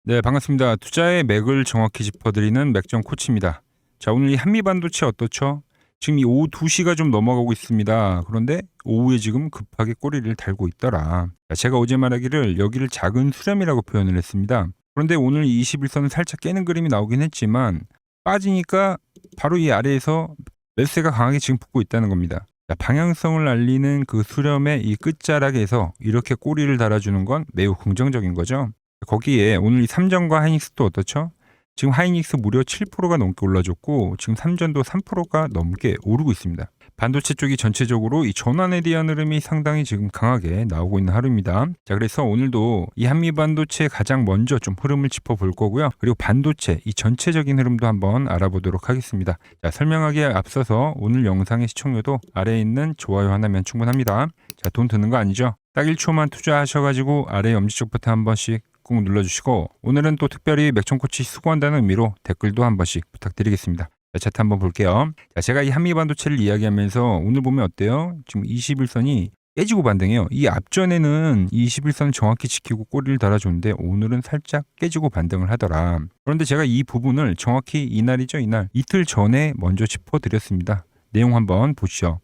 네, 반갑습니다. 투자의 맥을 정확히 짚어드리는 맥점 코치입니다. 자, 오늘 이 한미반도체 어떻죠? 지금 이 오후 2시가 좀 넘어가고 있습니다. 그런데 오후에 지금 급하게 꼬리를 달고 있더라. 자, 제가 어제 말하기를 여기를 작은 수렴이라고 표현을 했습니다. 그런데 오늘 이 21선은 살짝 깨는 그림이 나오긴 했지만 빠지니까 바로 이 아래에서 매수세가 강하게 지금 붙고 있다는 겁니다. 자, 방향성을 알리는 그 수렴의 이 끝자락에서 이렇게 꼬리를 달아주는 건 매우 긍정적인 거죠. 거기에 오늘 이 삼전과 하이닉스도 어떻죠? 지금 하이닉스 무려 7%가 넘게 올라줬고 지금 삼전도 3%가 넘게 오르고 있습니다. 반도체 쪽이 전체적으로 이 전환에 대한 흐름이 상당히 지금 강하게 나오고 있는 하루입니다. 자, 그래서 오늘도 이 한미 반도체 가장 먼저 좀 흐름을 짚어볼 거고요. 그리고 반도체 이 전체적인 흐름도 한번 알아보도록 하겠습니다. 자, 설명하기에 앞서서 오늘 영상의 시청료도 아래에 있는 좋아요 하나면 충분합니다. 자, 돈 드는 거 아니죠? 딱 1초만 투자하셔가지고 아래 엄지쪽 버튼 한 번씩 꾹 눌러주시고 오늘은 또 특별히 맥촌코치 수고한다는 의미로 댓글도 한 번씩 부탁드리겠습니다. 자, 차트 한번 볼게요. 자, 제가 이 한미반도체를 이야기하면서 오늘 보면 어때요? 지금 21선이 깨지고 반등해요. 이 앞전에는 21선을 정확히 지키고 꼬리를 달아줬는데 오늘은 살짝 깨지고 반등을 하더라. 그런데 제가 이 부분을 정확히 이날이죠, 이날 이틀 전에 먼저 짚어드렸습니다. 내용 한번 보시죠.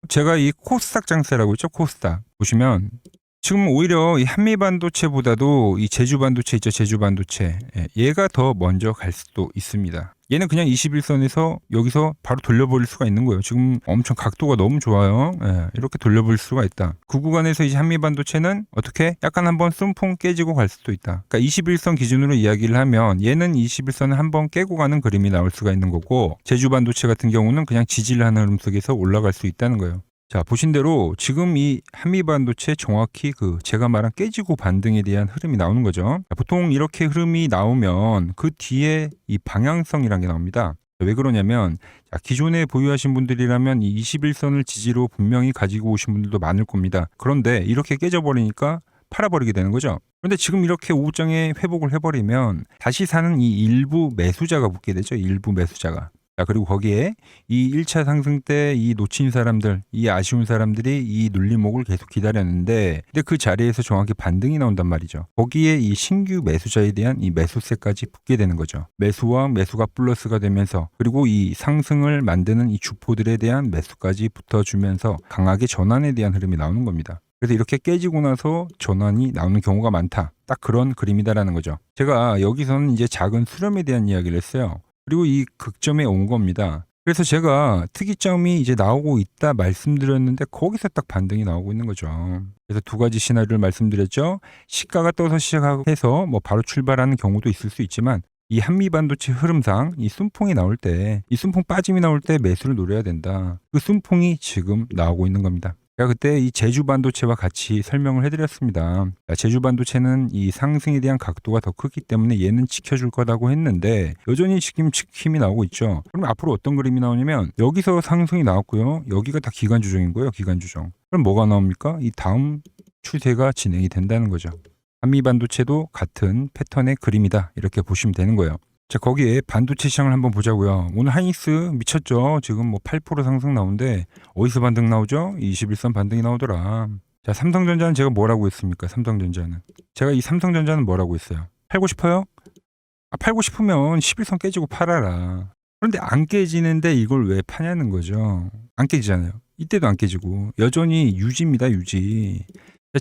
제가 이 코스닥 장세라고 했죠, 코스닥 보시면 지금 오히려 이 한미반도체보다도 이 제주반도체 있죠, 제주반도체. 얘가 더 먼저 갈 수도 있습니다. 얘는 그냥 21선에서 여기서 바로 돌려버릴 수가 있는 거예요. 지금 엄청 각도가 너무 좋아요. 이렇게 돌려버릴 수가 있다. 그 구간에서 이제 한미반도체는 어떻게 약간 한번 쏨풍 깨지고 갈 수도 있다. 그러니까 21선 기준으로 이야기를 하면 얘는 21선을 한번 깨고 가는 그림이 나올 수가 있는 거고 제주반도체 같은 경우는 그냥 지지를 하는 흐름 속에서 올라갈 수 있다는 거예요. 자, 보신 대로 지금 이 한미반도체 정확히 그 제가 말한 깨지고 반등에 대한 흐름이 나오는 거죠. 자, 보통 이렇게 흐름이 나오면 그 뒤에 이 방향성이라는 게 나옵니다. 왜 그러냐면 자, 기존에 보유하신 분들이라면 이 21선을 지지로 분명히 가지고 오신 분들도 많을 겁니다. 그런데 이렇게 깨져버리니까 팔아버리게 되는 거죠. 그런데 지금 이렇게 오후장에 회복을 해버리면 다시 사는 이 일부 매수자가 붙게 되죠. 일부 매수자가. 자, 그리고 거기에 이 1차 상승 때 이 놓친 사람들, 이 아쉬운 사람들이 이 눌림목을 계속 기다렸는데, 근데 그 자리에서 정확히 반등이 나온단 말이죠. 거기에 이 신규 매수자에 대한 이 매수세까지 붙게 되는 거죠. 매수와 매수가 플러스가 되면서, 그리고 이 상승을 만드는 이 주포들에 대한 매수까지 붙어주면서 강하게 전환에 대한 흐름이 나오는 겁니다. 그래서 이렇게 깨지고 나서 전환이 나오는 경우가 많다. 딱 그런 그림이다라는 거죠. 제가 여기서는 이제 작은 수렴에 대한 이야기를 했어요. 그리고 이 극점에 온 겁니다. 그래서 제가 특이점이 이제 나오고 있다 말씀드렸는데 거기서 딱 반등이 나오고 있는 거죠. 그래서 두 가지 시나리오를 말씀드렸죠. 시가가 떠서 시작해서 뭐 바로 출발하는 경우도 있을 수 있지만 이 한미반도체 흐름상 이 순풍이 나올 때, 이 순풍 빠짐이 나올 때 매수를 노려야 된다. 그 순풍이 지금 나오고 있는 겁니다. 제가 그때 이 제주반도체와 같이 설명을 해드렸습니다. 제주반도체는 이 상승에 대한 각도가 더 크기 때문에 얘는 지켜줄 거라고 했는데 여전히 지금 힘이 나오고 있죠. 그럼 앞으로 어떤 그림이 나오냐면 여기서 상승이 나왔고요. 여기가 다 기간 조정인 거예요. 기간 조정. 그럼 뭐가 나옵니까? 이 다음 추세가 진행이 된다는 거죠. 한미반도체도 같은 패턴의 그림이다. 이렇게 보시면 되는 거예요. 자, 거기에 반도체 시장을 한번 보자고요. 오늘 하이닉스 미쳤죠. 지금 뭐 8% 상승 나오는데 어디서 반등 나오죠? 21선 반등이 나오더라. 자, 삼성전자는 제가 뭐라고 했습니까? 삼성전자는. 제가 이 삼성전자는 뭐라고 했어요? 팔고 싶어요? 팔고 싶으면 11선 깨지고 팔아라. 그런데 안 깨지는데 이걸 왜 파냐는 거죠. 안 깨지잖아요. 이때도 안 깨지고 여전히 유지입니다. 유지.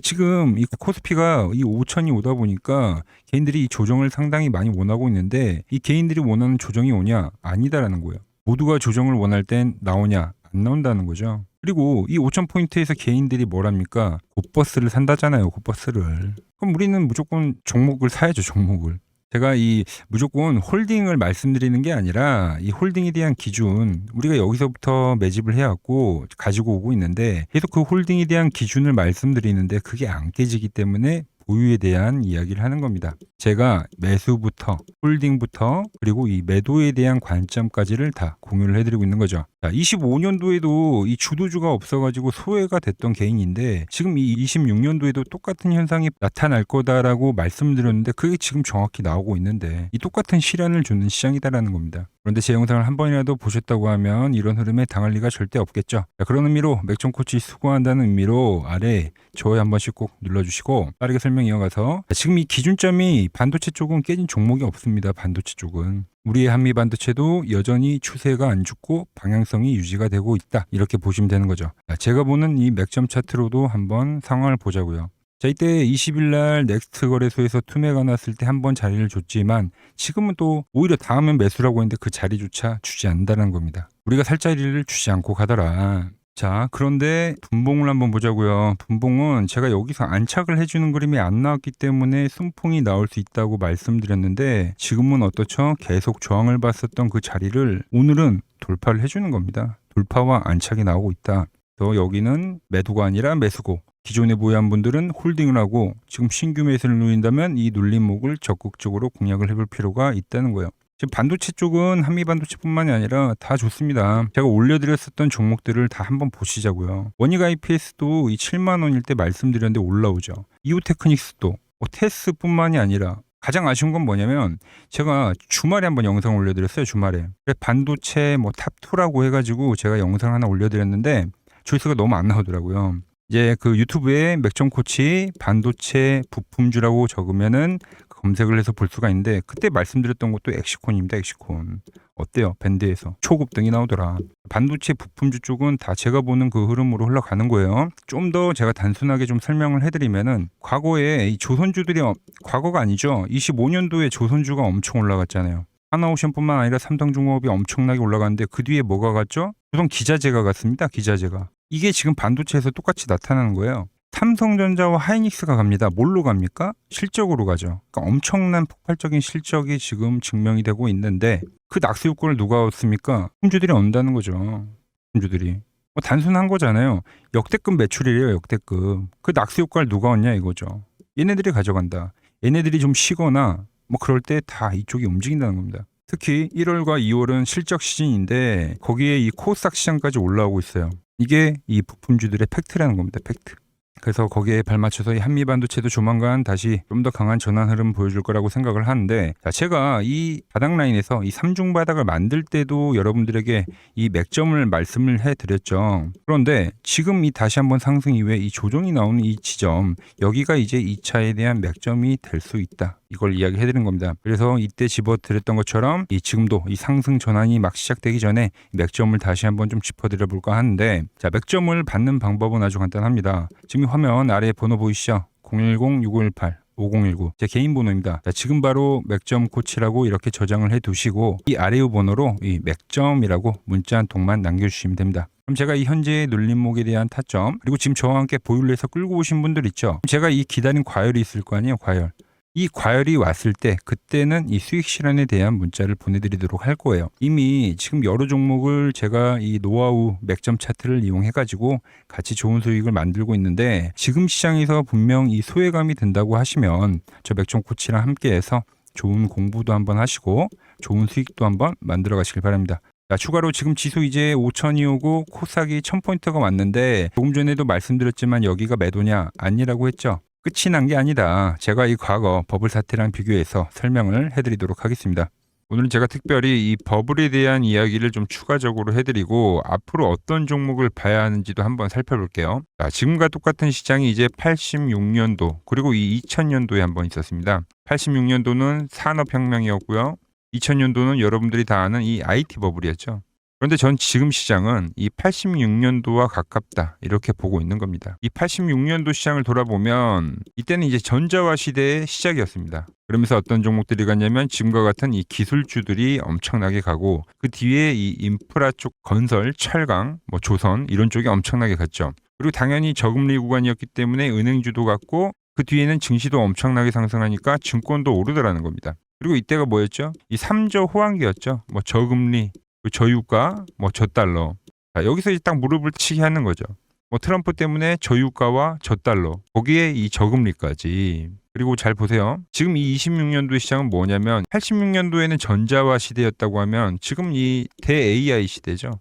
지금 이 코스피가 이 5천이 오다 보니까 개인들이 이 조정을 상당히 많이 원하고 있는데 이 개인들이 원하는 조정이 오냐? 아니다라는 거예요. 모두가 조정을 원할 땐 나오냐? 안 나온다는 거죠. 그리고 이 5천 포인트에서 개인들이 뭐랍니까? 곧버스를 산다잖아요. 곧버스를. 그럼 우리는 무조건 종목을 사야죠. 종목을. 제가 이 무조건 홀딩을 말씀드리는 게 아니라 이 홀딩에 대한 기준 우리가 여기서부터 매집을 해왔고 가지고 오고 있는데 계속 그 홀딩에 대한 기준을 말씀드리는데 그게 안 깨지기 때문에 보유에 대한 이야기를 하는 겁니다. 제가 매수부터 홀딩부터 그리고 이 매도에 대한 관점까지를 다 공유를 해드리고 있는 거죠. 자, 25년도에도 이 주도주가 없어가지고 소외가 됐던 개인인데 지금 이 26년도에도 똑같은 현상이 나타날 거다라고 말씀드렸는데 그게 지금 정확히 나오고 있는데 이 똑같은 시련을 주는 시장이다라는 겁니다. 그런데 제 영상을 한 번이라도 보셨다고 하면 이런 흐름에 당할 리가 절대 없겠죠. 자, 그런 의미로 맥점 코치 수고한다는 의미로 아래 좋아요 한 번씩 꼭 눌러주시고 빠르게 설명 이어가서 지금 이 기준점이 반도체 쪽은 깨진 종목이 없습니다. 반도체 쪽은. 우리의 한미 반도체도 여전히 추세가 안 죽고 방향성이 유지가 되고 있다. 이렇게 보시면 되는 거죠. 자, 제가 보는 이 맥점 차트로도 한번 상황을 보자고요. 자, 이때 20일 날 넥스트 거래소에서 투매가 났을 때 한번 자리를 줬지만 지금은 또 오히려 다음엔 매수라고 했는데 그 자리조차 주지 않는다는 겁니다. 우리가 살 자리를 주지 않고 가더라. 자, 그런데 분봉을 한번 보자고요. 분봉은 제가 여기서 안착을 해주는 그림이 안 나왔기 때문에 순풍이 나올 수 있다고 말씀드렸는데 지금은 어떻죠? 계속 저항을 봤었던 그 자리를 오늘은 돌파를 해주는 겁니다. 돌파와 안착이 나오고 있다. 또 여기는 매도가 아니라 매수고 기존에 보유한 분들은 홀딩을 하고 지금 신규 매수를 누린다면 이 눌림목을 적극적으로 공략을 해볼 필요가 있다는 거예요. 지금 반도체 쪽은 한미 반도체뿐만이 아니라 다 좋습니다. 제가 올려드렸었던 종목들을 다 한번 보시자고요. 원익 IPS도 이 7만 원일 때 말씀드렸는데 올라오죠. 이오테크닉스도 테스뿐만이 아니라 가장 아쉬운 건 뭐냐면 제가 주말에 한번 영상 올려드렸어요. 주말에 반도체 뭐 탑2라고 해가지고 제가 영상 하나 올려드렸는데 조회수가 너무 안 나오더라고요. 이제 그 유튜브에 맥점 코치 반도체 부품주라고 적으면은 검색을 해서 볼 수가 있는데 그때 말씀드렸던 것도 엑시콘입니다. 엑시콘. 어때요? 밴드에서 초급등이 나오더라. 반도체 부품주 쪽은 다 제가 보는 그 흐름으로 흘러가는 거예요. 좀 더 제가 단순하게 좀 설명을 해드리면은 과거에 이 조선주들이 과거가 아니죠. 25년도에 조선주가 엄청 올라갔잖아요. 하나오션뿐만 아니라 삼성중공업이 엄청나게 올라갔는데 그 뒤에 뭐가 갔죠? 조선 기자재가 갔습니다. 기자재가. 이게 지금 반도체에서 똑같이 나타나는 거예요. 삼성전자와 하이닉스가 갑니다. 뭘로 갑니까? 실적으로 가죠. 그러니까 엄청난 폭발적인 실적이 지금 증명이 되고 있는데 그 낙수 효과를 누가 얻습니까? 품주들이 얻는다는 거죠. 품주들이. 뭐 단순한 거잖아요. 역대급 매출이래요. 역대급. 그 낙수 효과를 누가 얻냐 이거죠. 얘네들이 가져간다. 얘네들이 좀 쉬거나 뭐 그럴 때 다 이쪽이 움직인다는 겁니다. 특히 1월과 2월은 실적 시즌인데 거기에 이 코스닥 시장까지 올라오고 있어요. 이게 이 부품주들의 팩트라는 겁니다. 팩트. 그래서 거기에 발맞춰서 이 한미 반도체도 조만간 다시 좀 더 강한 전환 흐름 보여줄 거라고 생각을 하는데 자, 제가 이 바닥 라인에서 이 3중 바닥을 만들 때도 여러분들에게 이 맥점을 말씀을 해드렸죠. 그런데 지금 이 다시 한번 상승 이후에 이 조정이 나오는 이 지점 여기가 이제 2차에 대한 맥점이 될 수 있다. 이걸 이야기해드린 겁니다. 그래서 이때 집어드렸던 것처럼 이 지금도 이 상승 전환이 막 시작되기 전에 맥점을 다시 한번 좀 짚어드려 볼까 하는데 자, 맥점을 받는 방법은 아주 간단합니다. 지금 화면 아래 번호 보이시죠? 010-6518-5019 제 개인 번호입니다. 자, 지금 바로 맥점 코치라고 이렇게 저장을 해 두시고 이 아래의 번호로 이 맥점이라고 문자 한 통만 남겨주시면 됩니다. 그럼 제가 이 현재의 눌림목에 대한 타점 그리고 지금 저와 함께 보유를 해서 끌고 오신 분들 있죠. 제가 이 기다린 과열이 있을 거 아니에요. 과열. 이 과열이 왔을 때 그때는 이 수익 실현에 대한 문자를 보내드리도록 할 거예요. 이미 지금 여러 종목을 제가 이 노하우 맥점 차트를 이용해 가지고 같이 좋은 수익을 만들고 있는데 지금 시장에서 분명 이 소외감이 든다고 하시면 저 맥점 코치랑 함께해서 좋은 공부도 한번 하시고 좋은 수익도 한번 만들어 가시길 바랍니다. 자, 추가로 지금 지수 이제 5,000이 오고 코스닥이 1,000포인트가 왔는데 조금 전에도 말씀드렸지만 여기가 매도냐 아니라고 했죠. 끝이 난 게 아니다. 제가 이 과거 버블 사태랑 비교해서 설명을 해드리도록 하겠습니다. 오늘은 제가 특별히 이 버블에 대한 이야기를 좀 추가적으로 해드리고 앞으로 어떤 종목을 봐야 하는지도 한번 살펴볼게요. 자, 지금과 똑같은 시장이 이제 86년도 그리고 이 2000년도에 한번 있었습니다. 86년도는 산업혁명이었고요. 2000년도는 여러분들이 다 아는 이 IT 버블이었죠. 그런데 전 지금 시장은 이 86년도와 가깝다 이렇게 보고 있는 겁니다. 이 86년도 시장을 돌아보면 이때는 이제 전자화 시대의 시작이었습니다. 그러면서 어떤 종목들이 갔냐면 지금과 같은 이 기술주들이 엄청나게 가고 그 뒤에 이 인프라 쪽 건설, 철강, 뭐 조선 이런 쪽이 엄청나게 갔죠. 그리고 당연히 저금리 구간이었기 때문에 은행주도 갔고 그 뒤에는 증시도 엄청나게 상승하니까 증권도 오르더라는 겁니다. 그리고 이때가 뭐였죠? 이 3조 호황기였죠. 뭐 저금리 저유가, 뭐 저달러. 자, 여기서 이제 딱 무릎을 치게 하는 거죠. 뭐 트럼프 때문에 저유가와 저달러. 거기에 이 저금리까지. 그리고 잘 보세요. 지금 이 26년도 시장은 뭐냐면 86년도에는 전자화 시대였다고 하면 지금 이 대 AI 시대죠.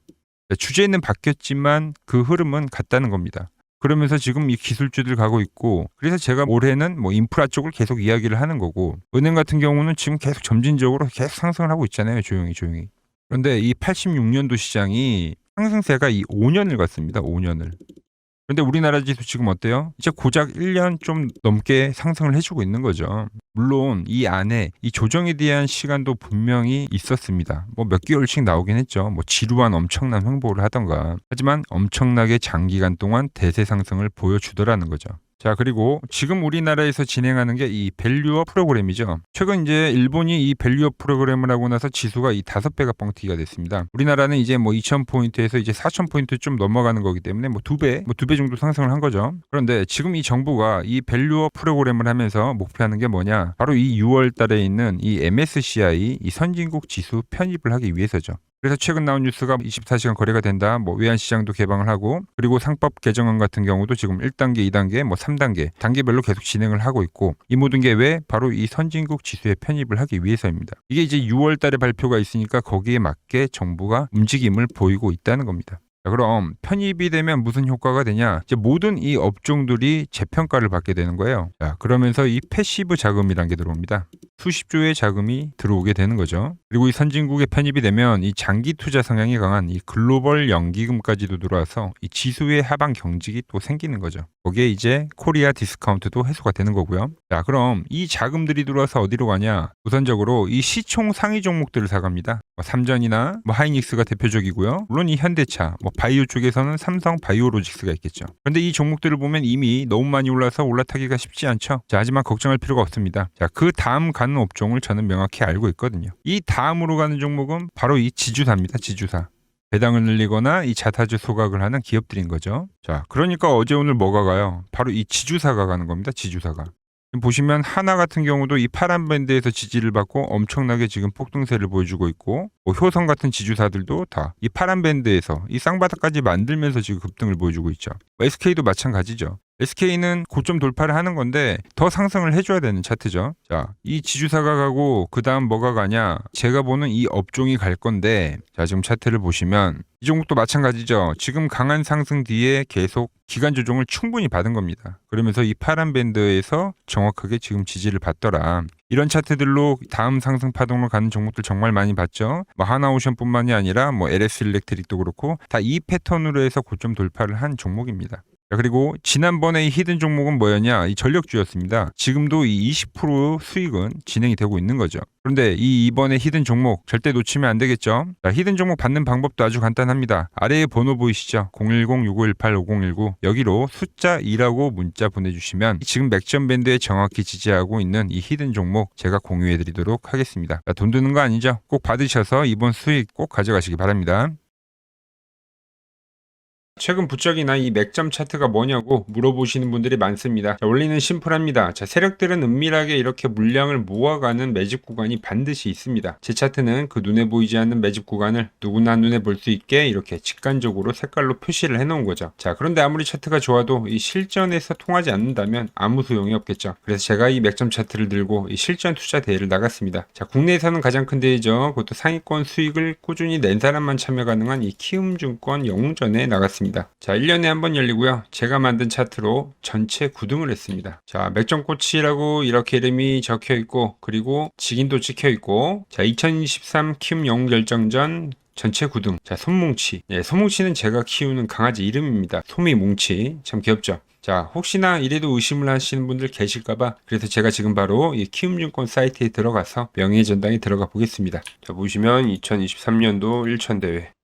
주제는 바뀌었지만 그 흐름은 같다는 겁니다. 그러면서 지금 이 기술주들 가고 있고, 그래서 제가 올해는 뭐 인프라 쪽을 계속 이야기를 하는 거고, 은행 같은 경우는 지금 계속 점진적으로 계속 상승을 하고 있잖아요. 조용히. 그런데 이 86년도 시장이 상승세가 이 5년을 갔습니다. 5년을. 그런데 우리나라 지수 지금 어때요? 이제 고작 1년 좀 넘게 상승을 해주고 있는 거죠. 물론 이 안에 이 조정에 대한 시간도 분명히 있었습니다. 뭐 몇 개월씩 나오긴 했죠. 뭐 지루한 엄청난 횡보를 하던가. 하지만 엄청나게 장기간 동안 대세 상승을 보여주더라는 거죠. 자, 그리고 지금 우리나라에서 진행하는 게 이 밸류업 프로그램이죠. 최근 이제 일본이 이 밸류업 프로그램을 하고 나서 지수가 이 5배가 뻥튀기가 됐습니다. 우리나라는 이제 뭐 2,000포인트에서 이제 4,000포인트 좀 넘어가는 거기 때문에 뭐 2배 정도 상승을 한 거죠. 그런데 지금 이 정부가 이 밸류업 프로그램을 하면서 목표하는 게 뭐냐? 바로 이 6월 달에 있는 이 MSCI 이 선진국 지수 편입을 하기 위해서죠. 그래서 최근 나온 뉴스가 24시간 거래가 된다. 뭐 외환시장도 개방을 하고, 그리고 상법 개정안 같은 경우도 지금 1단계, 2단계, 뭐 3단계, 단계별로 계속 진행을 하고 있고, 이 모든 게 왜? 바로 이 선진국 지수에 편입을 하기 위해서입니다. 이게 이제 6월 달에 발표가 있으니까 거기에 맞게 정부가 움직임을 보이고 있다는 겁니다. 자, 그럼 편입이 되면 무슨 효과가 되냐? 이제 모든 이 업종들이 재평가를 받게 되는 거예요. 자, 그러면서 이 패시브 자금이란 게 들어옵니다. 수십조의 자금이 들어오게 되는 거죠. 그리고 이 선진국에 편입이 되면 이 장기 투자 성향이 강한 이 글로벌 연기금까지도 들어와서 이 지수의 하방 경직이 또 생기는 거죠. 거기에 이제 코리아 디스카운트도 해소가 되는 거고요. 자, 그럼 이 자금들이 들어와서 어디로 가냐? 우선적으로 이 시총 상위 종목들을 사갑니다. 삼전이나 뭐 하이닉스가 대표적이고요. 물론 이 현대차, 뭐 바이오 쪽에서는 삼성 바이오로직스가 있겠죠. 그런데 이 종목들을 보면 이미 너무 많이 올라서 올라타기가 쉽지 않죠. 자, 하지만 걱정할 필요가 없습니다. 자, 그 다음 가는 업종을 저는 명확히 알고 있거든요. 이 다음으로 가는 종목은 바로 이 지주사입니다. 지주사. 배당을 늘리거나 이 자타주 소각을 하는 기업들인 거죠. 자, 그러니까 어제 오늘 뭐가 가요? 바로 이 지주사가 가는 겁니다. 지주사가. 보시면 하나 같은 경우도 이 파란 밴드에서 지지를 받고 엄청나게 지금 폭등세를 보여주고 있고, 뭐 효성 같은 지주사들도 다 이 파란 밴드에서 이 쌍바닥까지 만들면서 지금 급등을 보여주고 있죠. SK도 마찬가지죠. SK는 고점 돌파를 하는 건데 더 상승을 해줘야 되는 차트죠. 자, 이 지주사가 가고 그 다음 뭐가 가냐? 제가 보는 이 업종이 갈 건데, 자, 지금 차트를 보시면 이 종목도 마찬가지죠. 지금 강한 상승 뒤에 계속 기간 조정을 충분히 받은 겁니다. 그러면서 이 파란 밴드에서 정확하게 지금 지지를 받더라. 이런 차트들로 다음 상승 파동으로 가는 종목들 정말 많이 봤죠. 뭐 하나오션뿐만이 아니라 뭐 LS 일렉트릭도 그렇고 다 이 패턴으로 해서 고점 돌파를 한 종목입니다. 그리고 지난번에 이 히든 종목은 뭐였냐? 이 전력주였습니다. 지금도 이 20% 수익은 진행이 되고 있는 거죠. 그런데 이번에 히든 종목 절대 놓치면 안 되겠죠? 자, 히든 종목 받는 방법도 아주 간단합니다. 아래에 번호 보이시죠? 010-6518-5019 여기로 숫자 2라고 문자 보내주시면 지금 맥점 밴드에 정확히 지지하고 있는 이 히든 종목 제가 공유해드리도록 하겠습니다. 자, 돈 드는 거 아니죠? 꼭 받으셔서 이번 수익 꼭 가져가시기 바랍니다. 최근 부쩍이나 이 맥점 차트가 뭐냐고 물어보시는 분들이 많습니다. 자, 원리는 심플합니다. 자, 세력들은 은밀하게 이렇게 물량을 모아가는 매집 구간이 반드시 있습니다. 제 차트는 그 눈에 보이지 않는 매집 구간을 누구나 눈에 볼 수 있게 이렇게 직관적으로 색깔로 표시를 해놓은 거죠. 자, 그런데 아무리 차트가 좋아도 이 실전에서 통하지 않는다면 아무 소용이 없겠죠. 그래서 제가 이 맥점 차트를 들고 이 실전 투자 대회를 나갔습니다. 자, 국내에서는 가장 큰 대회죠. 그것도 상위권 수익을 꾸준히 낸 사람만 참여 가능한 이 키움증권 영웅전에 나갔습니다. 자, 1년에 한 번 열리고요. 제가 만든 차트로 전체 9등을 했습니다. 자, 맥점코치라고 이렇게 이름이 적혀 있고, 그리고 직인도 찍혀 있고, 자, 2023 키움 영웅 결정전 전체 9등. 자, 솜뭉치. 네, 솜뭉치는 제가 키우는 강아지 이름입니다. 솜이뭉치. 참 귀엽죠? 자, 혹시나 이래도 의심을 하시는 분들 계실까봐 그래서 제가 지금 바로 이 키움증권 사이트에 들어가서 명예의 전당에 들어가 보겠습니다. 자, 보시면 2023년도 1천대회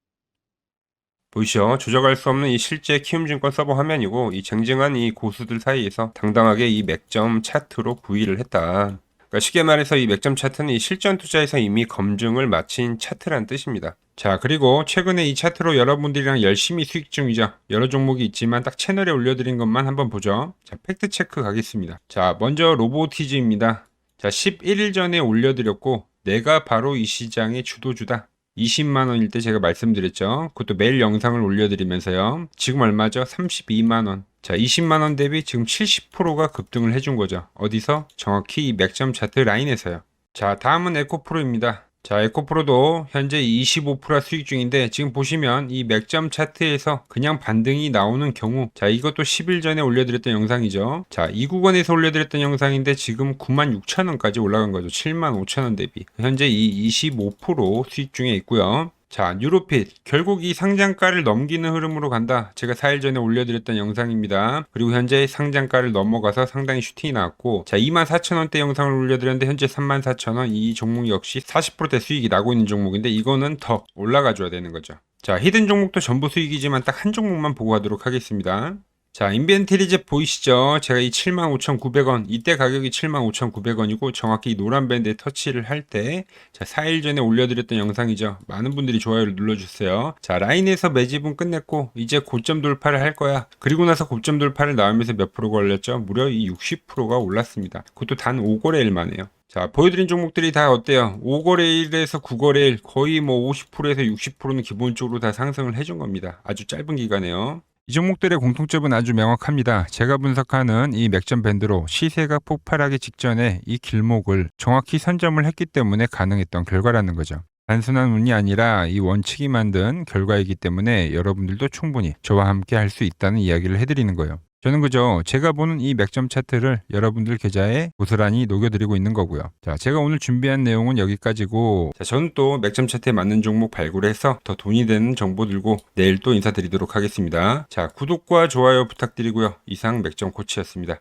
보이시죠? 조작할 수 없는 이 실제 키움증권 서버 화면이고, 이 쟁쟁한 이 고수들 사이에서 당당하게 이 맥점 차트로 구의를 했다. 그러니까 쉽게 말해서 이 맥점 차트는 이 실전 투자에서 이미 검증을 마친 차트란 뜻입니다. 자, 그리고 최근에 이 차트로 여러분들이랑 열심히 수익 중이죠. 여러 종목이 있지만 딱 채널에 올려드린 것만 한번 보죠. 자, 팩트 체크 가겠습니다. 자, 먼저 로보티즈입니다. 자, 11일 전에 올려드렸고, 내가 바로 이 시장의 주도주다. 20만원일 때 제가 말씀드렸죠. 그것도 매일 영상을 올려드리면서요. 지금 얼마죠? 32만원. 자, 20만원 대비 지금 70%가 급등을 해준 거죠. 어디서? 정확히 이 맥점 차트 라인에서요. 자, 다음은 에코프로입니다. 자, 에코프로도 현재 25% 수익 중인데 지금 보시면 이 맥점 차트에서 그냥 반등이 나오는 경우, 자, 이것도 10일 전에 올려드렸던 영상이죠. 자, 이 구간에서 올려드렸던 영상인데 지금 96,000원까지 올라간 거죠. 75,000원 대비. 현재 이 25% 수익 중에 있고요. 자, 뉴로핏 결국 이 상장가를 넘기는 흐름으로 간다. 제가 4일 전에 올려드렸던 영상입니다. 그리고 현재 상장가를 넘어가서 상당히 슈팅이 나왔고, 자, 24,000원대 영상을 올려드렸는데 현재 34,000원. 이 종목 역시 40%대 수익이 나고 있는 종목인데 이거는 더 올라가줘야 되는 거죠. 자, 히든 종목도 전부 수익이지만 딱 한 종목만 보고 가도록 하겠습니다. 자, 인벤트리즈 보이시죠? 제가 이 75,900원, 이때 가격이 75,900원이고 정확히 이 노란 밴드에 터치를 할 때, 자, 4일 전에 올려드렸던 영상이죠. 많은 분들이 좋아요를 눌러주세요. 자, 라인에서 매집은 끝냈고 이제 고점 돌파를 할 거야. 그리고 나서 고점 돌파를 나오면서 몇 프로가 올렸죠? 무려 이 60%가 올랐습니다. 그것도 단 5거래일 만에요. 자, 보여드린 종목들이 다 어때요? 5거래일에서 9거래일 거의 뭐 50%에서 60%는 기본적으로 다 상승을 해준 겁니다. 아주 짧은 기간에요. 이 종목들의 공통점은 아주 명확합니다. 제가 분석하는 이 맥점 밴드로 시세가 폭발하기 직전에 이 길목을 정확히 선점을 했기 때문에 가능했던 결과라는 거죠. 단순한 운이 아니라 이 원칙이 만든 결과이기 때문에 여러분들도 충분히 저와 함께 할 수 있다는 이야기를 해드리는 거예요. 저는 그저 제가 보는 이 맥점 차트를 여러분들 계좌에 고스란히 녹여드리고 있는 거고요. 자, 제가 오늘 준비한 내용은 여기까지고, 자, 저는 또 맥점 차트에 맞는 종목 발굴해서 더 돈이 되는 정보 들고 내일 또 인사드리도록 하겠습니다. 자, 구독과 좋아요 부탁드리고요. 이상 맥점 코치였습니다.